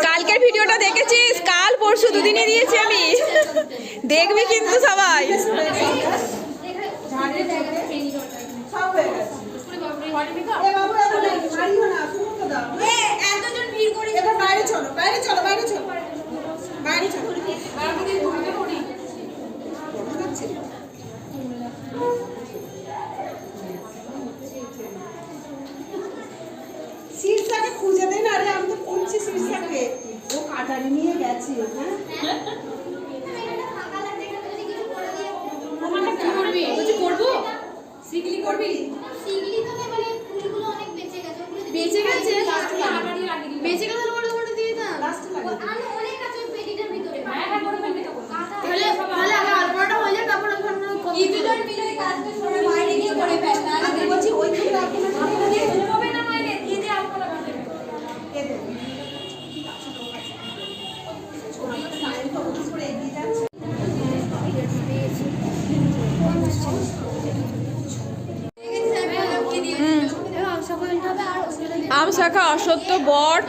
কালকের ভিডিওটা দেখেছিস? কাল পরশু দুদিনই দিয়েছি আমি, দেখবি কিন্তু সবাই। শীর্ষাকে খুঁজে দেন। আরে আমি তো খুঁজছি শীর্ষাকে, ও কাটারি নিয়ে গেছে। হ্যাঁ কি করবি? কিছু করবো? সিগলি করবি? সিগলি তো মানে ফুলগুলো অনেক বেঁচে গেছে। বেঁচে গেছে? বেঁচে গেছে ওটা দিয়ে দাও। লাস্টে লাগে আর অনেক আছে পেটিটার ভিতরে। হ্যাঁ করে ফেলবি তখন। তাহলে আগে আলপনাটা হয়ে যায়, তারপর ওখানে ইদুদার মিলে কাজটা সবাই বাইরে গিয়ে করে ফেলতে। আর আমি বলছি ওইখানে রাখি না, হবে না মাইনে দিয়ে দে আলপনা করে দেবে। কে দেবে? ছোটটা সাইন তো ওখানে করে এগিয়ে যাচ্ছে। আম শাখা, অশ্বত্থ, বট,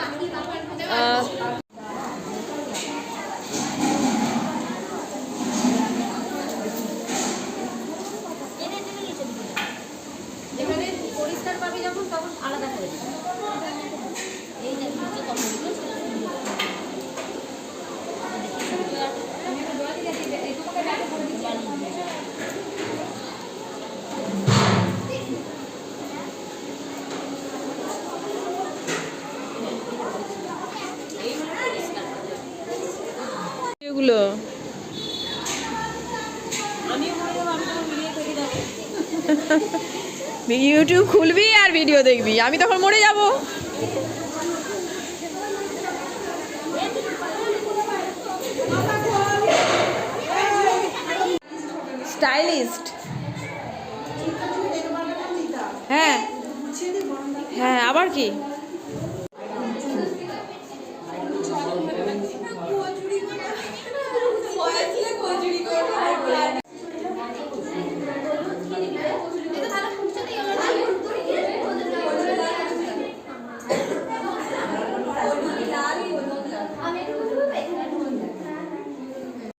এখানে পরিষ্কার পাবি যখন তখন আলাদা করে দিবি। এই যে নিচে কমগুলো এগুলো ইউটিউব খুলবি আর ভিডিও দেখবি, আমি তখন মরে যাব। স্টাইলিস্ট। হ্যাঁ হ্যাঁ, আবার কি?